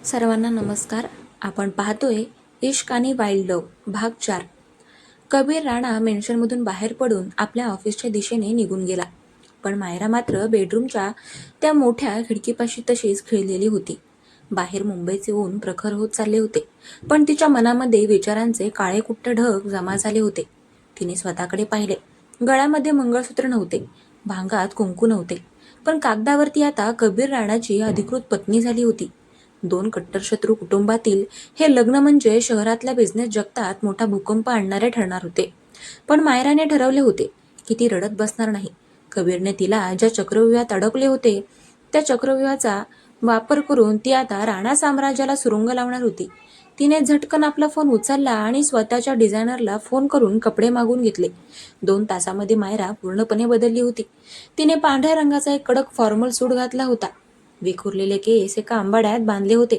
सर्वांना नमस्कार. आपण पाहतोय इश्क आणि वाईल्ड लव्ह भाग 4. कबीर राणा मेन्शनमधून बाहेर पडून आपल्या ऑफिसच्या दिशेने निघून गेला. पण मायरा मात्र बेडरूमच्या त्या मोठ्या खिडकीपाशी तशीच खिळलेली होती. बाहेर मुंबईचे ऊन प्रखर होत चालले होते, पण तिच्या मनामध्ये विचारांचे काळे कुट्ट ढग जमा झाले होते. तिने स्वतःकडे पाहिले. गळ्यामध्ये मंगळसूत्र नव्हते, भांगात कुंकू नव्हते, पण कागदावरती आता कबीर राणाची अधिकृत पत्नी झाली होती. 2 कट्टर शत्रू कुटुंबातील हे लग्न म्हणजे शहरातल्या बिझनेस जगतात मोठा भूकंप आणणारे ठरणार होते. पण मायराने ठरवले होते की ती रडत बसणार नाही. कबीरने तिला ज्या चक्रव्यूहात अडकले होते त्या चक्रव्यूहाचा वापर करून ती आता राणा साम्राज्याला सुरुंग लावणार होती. तिने झटकन आपला फोन उचलला आणि स्वतःच्या डिझायनरला फोन करून कपडे मागून घेतले. 2 तासामध्ये मायरा पूर्णपणे बदलली होती. तिने पांढऱ्या रंगाचा एक कडक फॉर्मल सूट घातला होता. विखुरलेले केस एका आंबाड्यात बांधले होते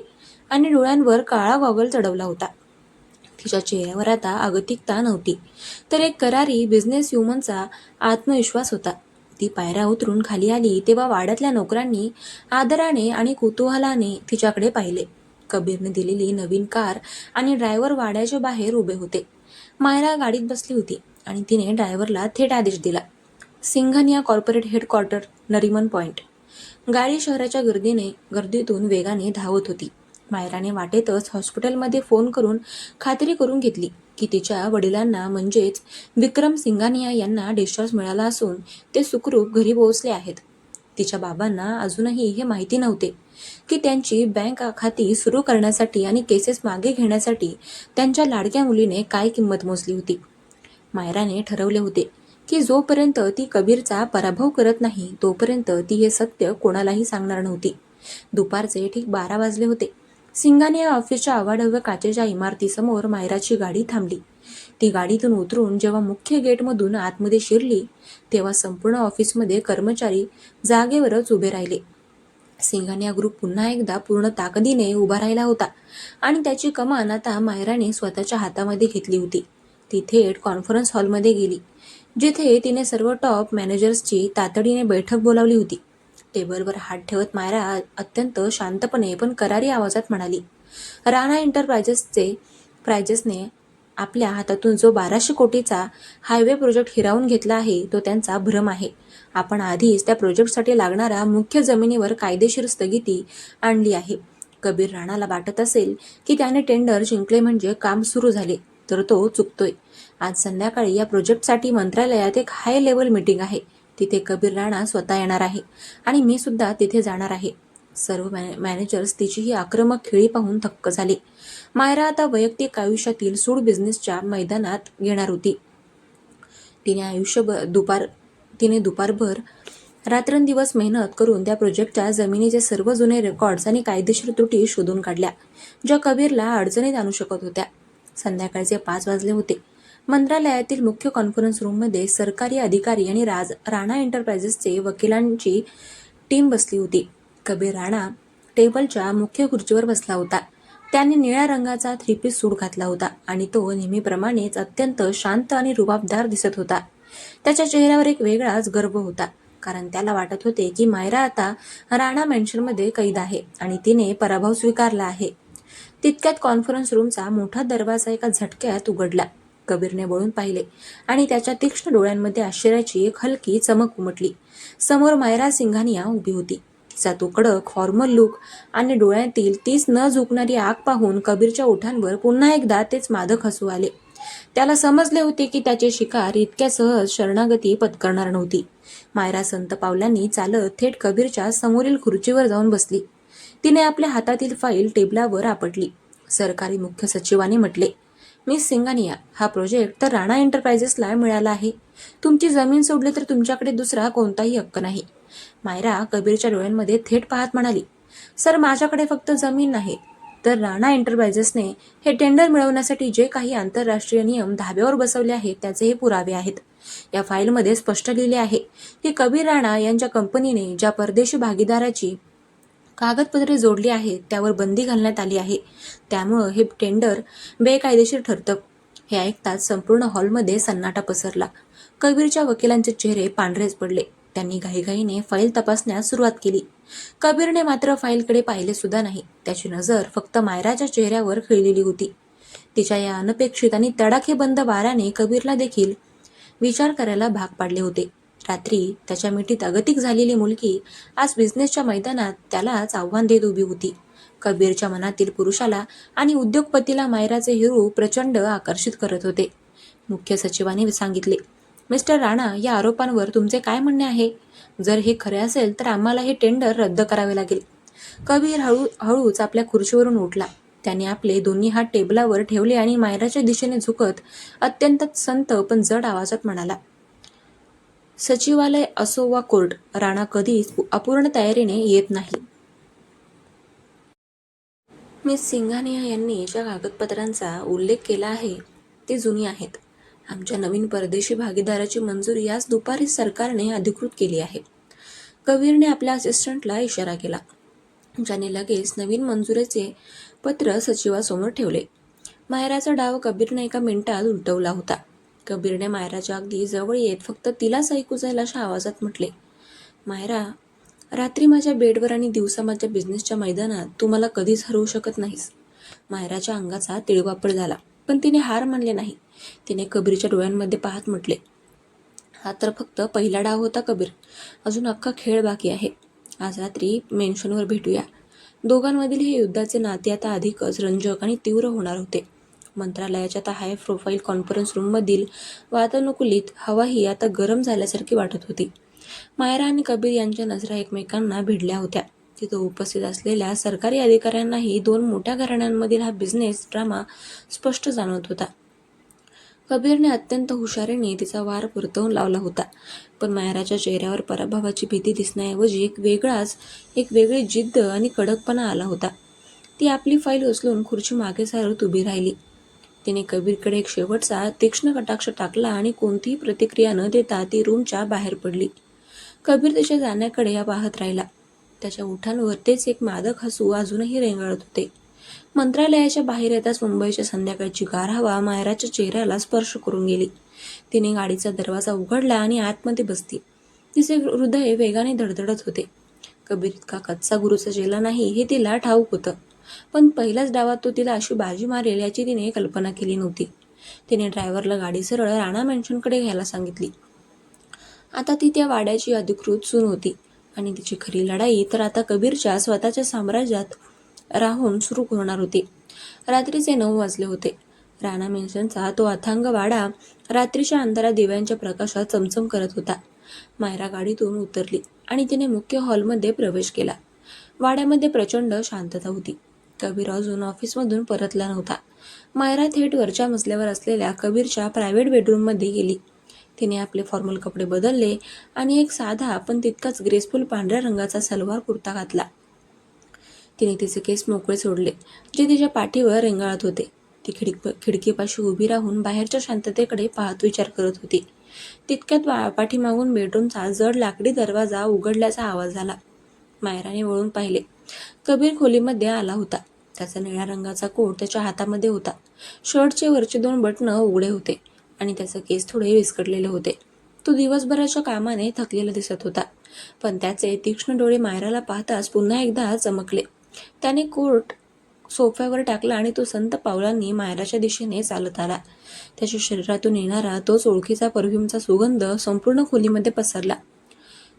आणि डोळ्यांवर काळा गॉगल चढवला होता. तिच्या चेहऱ्यावर आता अगतिकता नव्हती, तर एक करारी बिझनेस वुमनचा आत्मविश्वास होता. ती पायऱ्या उतरून खाली आली तेव्हा वाड्यातल्या नोकरांनी आदराने आणि कुतूहलाने तिच्याकडे पाहिले. कबीरने दिलेली नवीन कार आणि ड्रायव्हर वाड्याच्या बाहेर उभे होते. मायरा गाडीत बसली होती आणि तिने ड्रायव्हरला थेट आदेश दिला. Singhania corporate headquarter, Nariman point. गाडी शहराच्या गर्दीतून वेगाने धावत होती. मायराने वाटेतच हॉस्पिटलमध्ये फोन करून खात्री करून घेतली की तिच्या वडिलांना म्हणजेच विक्रम सिंघानिया यांना डिस्चार्ज मिळाला असून ते सुखरूप घरी पोहोचले आहेत. तिच्या बाबांना अजूनही हे माहिती नव्हते की त्यांची बँक खाती सुरू करण्यासाठी आणि केसेस मागे घेण्यासाठी त्यांच्या लाडक्या मुलीने काय किंमत मोजली होती. मायराने ठरवले होते की जोपर्यंत ती कबीरचा पराभव करत नाही तोपर्यंत ती हे सत्य कोणालाही सांगणार नव्हती. दुपारचे ठीक 12 वाजले होते. सिंघानिया ऑफिसच्या अवाढव्य काचेच्या इमारतीसमोर मायराची गाडी थांबली. ती गाडीतून उतरून जेव्हा मुख्य गेटमधून आतमध्ये शिरली तेव्हा संपूर्ण ऑफिसमध्ये कर्मचारी जागेवरच उभे राहिले. सिंघानिया ग्रुप पुन्हा एकदा पूर्ण ताकदीने उभा राहिला होता आणि त्याची कमान आता मायराने स्वतःच्या हातामध्ये घेतली होती. ती थेट कॉन्फरन्स हॉलमध्ये गेली, जिथे तिने सर्व टॉप मॅनेजर्सची तातडीने बैठक बोलावली होती. टेबलवर हात ठेवत मायरा अत्यंत शांतपणे पण करारी आवाजात म्हणाली, राणा एंटरप्राइजेसने आपल्या हातातून जो 1200 कोटीचा हायवे प्रोजेक्ट हिरावून घेतला आहे तो त्यांचा भ्रम आहे. आपण आधीच त्या प्रोजेक्टसाठी लागणाऱ्या मुख्य जमिनीवर कायदेशीर स्थगिती आणली आहे. कबीर राणाला वाटत असेल की त्याने टेंडर जिंकले म्हणजे काम सुरू झाले, तर तो चुकतोय. आज संध्याकाळी या प्रोजेक्टसाठी मंत्रालयात एक हाय लेवल मीटिंग आहे. तिथे कबीर राणा स्वतः येणार आहे आणि मी सुद्धा तिथे जाणार आहे. सर्व मॅनेजर्स तिची ही आक्रमक खेळी पाहून थक्क झाले. मायरा आता वैयक्तिक आयुष्यातील सूड बिझनेसच्या मैदानात घेणार होती. तिने दुपारभर रात्रंदिवस मेहनत करून त्या प्रोजेक्टच्या जमिनीचे सर्व जुने रेकॉर्ड्स आणि कायदेशीर त्रुटी शोधून काढल्या, ज्या कबीरला अडचणीत आणू शकत होत्या. संध्याकाळचे 5 वाजले होते. मंत्रालयातील मुख्य कॉन्फरन्स रूममध्ये सरकारी अधिकारी आणि राणा एंटरप्राइजेसचे वकिलांची टीम बसली होती. कबीर राणा टेबलच्या मुख्य खुर्चीवर बसला होता. त्याने निळ्या रंगाचा 3 पीस सूट घातला होता आणि तो नेहमीप्रमाणेच अत्यंत शांत आणि रुबाबदार दिसत होता. त्याच्या चेहऱ्यावर एक वेगळाच गर्व होता, कारण त्याला वाटत होते की मायरा आता राणा मॅन्शनमध्ये कैद आहे आणि तिने पराभव स्वीकारला आहे. तितक्यात कॉन्फरन्स रूमचा मोठा दरवाजा एका झटक्यात उघडला. कबीरने वळून पाहिले आणि त्याच्या तीक्ष्ण डोळ्यांमध्ये आश्चर्याची एक हलकी चमक उमटली. समोर मायरा सिंघानिया उभी होती. तिचा तो कडक फॉर्मल लुक आणि डोळ्यातील तीच न झुकणारी आग पाहून कबीरच्या ओठांवर पुन्हा एकदा तेच मादक हसू आले. त्याला समजले होते की त्याची शिकार इतक्या सहज शरणागती पत्करणार नव्हती. मायरा संत पावलांनी चालत थेट कबीरच्या समोरील खुर्चीवर जाऊन बसली. तिने आपल्या हातातील फाईल टेबलावर आपटली. सरकारी मुख्य सचिवाने म्हटले, मिस सिंघानिया, हा प्रोजेक्ट तर राणा एंटरप्राइजेसला मिळाला आहे. तुमची जमीन सोडली तर तुमच्याकडे दुसरा कोणताही हक्क नाही. मायरा कबीरच्या डोळ्यांमध्ये थेट पाहत म्हणाली, सर, माझ्याकडे फक्त जमीन नाही, तर राणा एंटरप्राइजेसने हे टेंडर मिळवण्यासाठी जे काही आंतरराष्ट्रीय नियम धाब्यावर बसवले आहेत त्याचे हे पुरावे आहेत. या फाईलमध्ये स्पष्ट लिहिले आहे की कबीर राणा यांच्या कंपनीने ज्या परदेशी भागीदाराची कागदपत्रे जोडली आहेत त्यावर बंदी घालण्यात आली आहे. त्यामुळे हे टेंडर बेकायदेशीर ठरतं. हे ऐकताच संपूर्ण हॉलमध्ये सन्नाटा पसरला. कबीरच्या वकिलांचे चेहरे पांढरेच पडले. त्यांनी घाईघाईने फाईल तपासण्यास सुरुवात केली. कबीरने मात्र फाईलकडे पाहिले सुद्धा नाही. त्याची नजर फक्त मायराच्या चेहऱ्यावर खिळलेली होती. तिच्या या अनपेक्षित आणि तडाखेबंद वाऱ्याने कबीरला देखील विचार करायला भाग पाडले होते. रात्री त्याच्या मिठीत अगतिक झालेली मुलगी आज बिझनेसच्या मैदानात त्यालाच आव्हान देत उभी होती. कबीरच्या मनातील पुरुषाला आणि उद्योगपतीला मायराचे हिरू प्रचंड आकर्षित करत होते. मुख्य सचिवाने सांगितले, मिस्टर राणा, या आरोपांवर तुमचे काय म्हणणे आहे? जर हे खरे असेल तर आम्हाला हे टेंडर रद्द करावे लागेल. कबीर हळूच आपल्या खुर्चीवरून उठला. त्याने आपले दोन्ही हात टेबलावर ठेवले आणि मायराच्या दिशेने झुकत अत्यंत संत पण जड आवाजात म्हणाला, सचिवालय असो वा कोर्ट, राणा कधीच अपूर्ण तयारीने येत नाही. मिस सिंघानिया यांनी ज्या कागदपत्रांचा उल्लेख केला आहे ते जुनी आहेत. आमच्या नवीन परदेशी भागीदाराची मंजुरी आज दुपारी सरकारने अधिकृत केली आहे. कबीरने आपल्या असिस्टंटला इशारा केला, ज्याने लगेच नवीन मंजुरीचे पत्र सचिवासमोर ठेवले. मायराचा डाव कबीरने एका मिनिटात उलटवला होता. कबीरने मायराच्या अगदी जवळ येत फक्त तिलाच ऐकू जाईल अशा आवाजात म्हटले, मायरा, रात्री माझ्या बेडवर आणि दिवसा माझ्या बिझनेसच्या मैदानात तू मला कधीच हरवू शकत नाहीस. मायराच्या अंगाचा तिळवापड झाला, पण तिने हार मानले नाही. तिने कबीरच्या डोळ्यांमध्ये पाहत म्हटले, हा तर फक्त पहिला डाव होता कबीर, अजून अख्खा खेळ बाकी आहे. आज रात्री मेन्शनवर भेटूया. दोघांमधील हे युद्धाचे नाते आता अधिकच रंजक आणि तीव्र होणार होते. मंत्रालयाच्या त्या हाय प्रोफाईल कॉन्फरन्स रूममधील वातानुकूलित हवाही आता गरम झाल्यासारखी वाटत होती. मायरा आणि कबीर यांच्या नजरा एकमेकांना भिडल्या होत्या. तिथं उपस्थित असलेल्या सरकारी अधिकाऱ्यांनाही दोन मोठ्या घराण्यांमधील हा बिझनेस ड्रामा स्पष्ट जाणवत होता. कबीरने अत्यंत हुशारीने तिचा वार परतवून लावला होता, पण मायराच्या चेहऱ्यावर पराभवाची भीती दिसण्याऐवजी एक वेगळी जिद्द आणि कडकपणा आला होता. ती आपली फाईल उचलून खुर्ची मागे सारत उभी राहिली. तिने कबीरकडे एक शेवटचा तीक्ष्ण कटाक्ष टाकला आणि कोणतीही प्रतिक्रिया न देता ती रूमच्या बाहेर पडली. कबीर तिच्या जाण्याकडे पाहत राहिला. त्याच्या ओठांवर तेच एक मादक हसू अजूनही रेंगाळत होते. मंत्रालयाच्या बाहेर येताच मुंबईच्या संध्याकाळची गार हवा मायराच्या चेहऱ्याला स्पर्श करून गेली. तिने गाडीचा दरवाजा उघडला आणि आतमध्ये बसली. तिचे हृदय वेगाने धडधडत होते. कबीर इतका कच्चा गुरुचा चेला नाही हे तिला ठाऊक होतं, पण पहिल्याच डावात तो तिला अशी बाजी मारेल याची तिने कल्पना केली नव्हती. तिने ड्रायव्हरला गाडी सरळ राणा मेन्शनकडे घ्यायला सांगितली. आता ती त्या वाड्याची अधिकृत सून होती आणि तिची खरी लढाई तर आता कबीरच्या स्वतःच्या साम्राज्यात राहून सुरू होणार होती. रात्रीचे 9 वाजले होते. राणा मेन्शनचा तो अथांग वाडा रात्रीच्या अंधारात दिव्यांच्या प्रकाशात चमचम करत होता. मायरा गाडीतून उतरली आणि तिने मुख्य हॉलमध्ये प्रवेश केला. वाड्यामध्ये प्रचंड शांतता होती. कबीर अजून ऑफिसमधून परतला नव्हता. मायरा थेट वरच्या मजल्यावर असलेल्या कबीरच्या प्रायव्हेट बेडरूममध्ये गेली. तिने आपले फॉर्मल कपडे बदलले आणि एक साधा पण तितकाच ग्रेसफुल पांढऱ्या रंगाचा सलवार कुर्ता घातला. तिने तिचे केस मोकळे सोडले, जे तिच्या पाठीवर रेंगाळत होते. ती खिडकीपाशी उभी राहून बाहेरच्या शांततेकडे पाहत विचार करत होती. तितक्यात पाठीमागून बेडरूमचा जड लाकडी दरवाजा उघडल्याचा आवाज झाला. मायराने वळून पाहिले. कबीर खोलीमध्ये आला होता. त्याचा निळ्या रंगाचा कोट त्याच्या हातामध्ये होता. शर्टचे वरचे 2 बटणं उघडे होते आणि त्याचे केस थोडे विस्कटलेले होते. तो दिवसभराच्या कामाने थकलेला दिसत होता, पण त्याचे तीक्ष्ण डोळे मायराला पाहताच पुन्हा एकदा चमकले. त्याने कोट सोफ्यावर टाकला आणि तो संत पावलांनी मायराच्या दिशेने चालत आला. त्याच्या शरीरातून येणारा तोच ओळखीचा परफ्यूमचा सुगंध संपूर्ण खोलीमध्ये पसरला.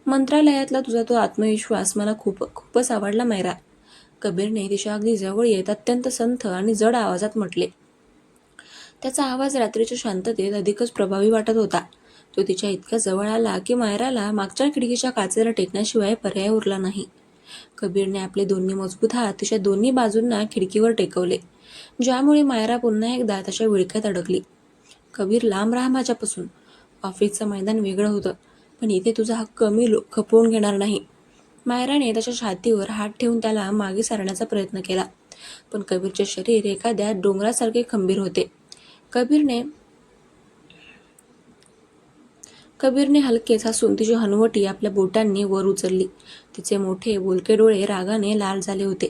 मंत्रालयातला तुझा तो आत्मविश्वास मला खूपच आवडला मायरा, कबीरने तिच्या अगदी जवळ येत अत्यंत संथ आणि जड आवाजात म्हटले. त्याचा आवाज रात्रीच्या शांततेत अधिकच प्रभावी वाटत होता. तो तिच्या इतक्या जवळ आला की मायराला मागच्या खिडकीच्या काचेला टेकण्याशिवाय पर्याय उरला नाही. कबीरने आपले दोन्ही मजबूत हात तिच्या दोन्ही बाजूंना खिडकीवर टेकवले, ज्यामुळे मायरा पुन्हा एकदा त्याच्या विळख्यात अडकली. कबीर, लांब राहा माझ्यापासून. ऑफिसचं मैदान वेगळं होतं, पण इथे तुझा हक्क मी खपवून घेणार नाही. मायराने त्याच्या छातीवर हात ठेवून त्याला मागे सारण्याचा प्रयत्न केला, पण कबीरचे शरीर एखाद्या डोंगरासारखे खंबीर होते. कबीरने हलकेच हसून तिची हनुवटी आपल्या बोटांनी वर उचलली. तिचे मोठे बोलके डोळे रागाने लाल झाले होते.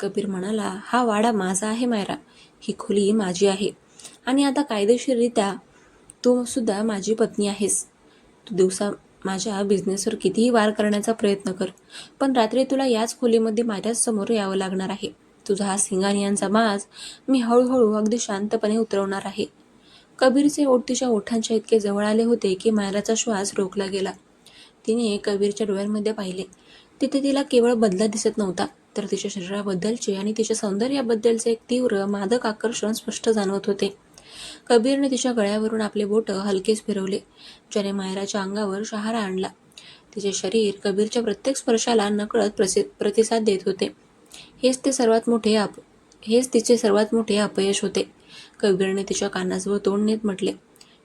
कबीर म्हणाला, हा वाडा माझा आहे मायरा, ही खोली माझी आहे आणि आता कायदेशीररित्या तू सुद्धा माझी पत्नी आहेस. तू दिवसा माझ्या बिझनेसवर कितीही वार करण्याचा प्रयत्न कर, पण रात्री तुला याच खोलीमध्ये माझ्याच समोर यावं लागणार आहे. तुझा हा सिंगानियांचा माज मी हळूहळू अगदी शांतपणे उतरवणार आहे. कबीरचे ओठ तिच्या ओठांच्या इतके जवळ आले होते की मायराचा श्वास रोखला गेला. तिने कबीरच्या डोळ्यांमध्ये पाहिले. तिथे तिला केवळ बदला दिसत नव्हता, तर तिच्या शरीराबद्दलचे आणि तिच्या सौंदर्याबद्दलचे एक तीव्र मादक आकर्षण स्पष्ट जाणवत होते. कबीरने तिच्या गळ्यावरून आपले बोटं हलकेच फिरवले, ज्याने मायराच्या अंगावर शहारा आणला. तिचे शरीर कबीरच्या प्रत्येक स्पर्शाला नकळत प्रतिसाद देत होते. हेच ते सर्वात मोठे अप हेच तिचे सर्वात मोठे अपयश होते. कबीरने तिच्या कानाजवळ तोंड नेत म्हटले,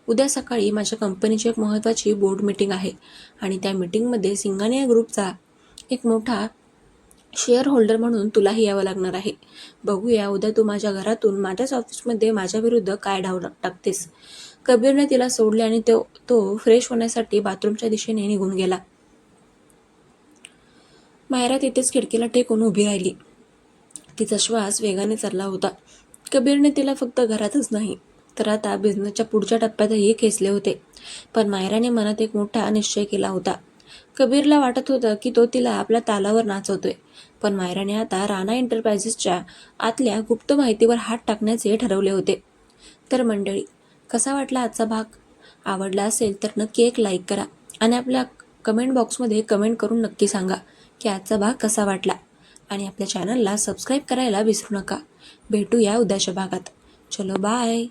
उद्या सकाळी माझ्या कंपनीची एक महत्त्वाची बोर्ड मीटिंग आहे आणि त्या मीटिंगमध्ये सिंगानिया ग्रुपचा एक मोठा शेअर होल्डर म्हणून तुलाही यावं लागणार आहे. बघूया उद्या तू माझ्या घरातून माझ्याच ऑफिसमध्ये माझ्याविरुद्ध काय डाव टाकतेस. कबीरने तिला सोडले आणि तो फ्रेश होण्यासाठी बाथरूमच्या दिशेने निघून गेला. मायरा तिथेच खिडकीला टेकून उभी राहिली. तिचा श्वास वेगाने चालला होता. कबीरने तिला फक्त घरातच नाही, तर आता बिझनेसच्या पुढच्या टप्प्यातही खेचले होते. पण मायराने मनात एक मोठा निश्चय केला होता. कबीरला वाटत होतं की तो तिला आपल्या तालावर नाचवतोय, पण मायराने आता राणा एंटरप्राइजेसच्या आतल्या गुप्त माहितीवर हात टाकण्याचे ठरवले होते. तर मंडळी, कसा वाटला आजचा भाग? आवडला असेल तर नक्की एक लाईक करा आणि आपल्या कमेंट बॉक्समध्ये कमेंट करून नक्की सांगा की आजचा भाग कसा वाटला. आणि आपल्या चॅनलला सबस्क्राईब करायला विसरू नका. भेटूया उद्याच्या भागात. चलो बाय.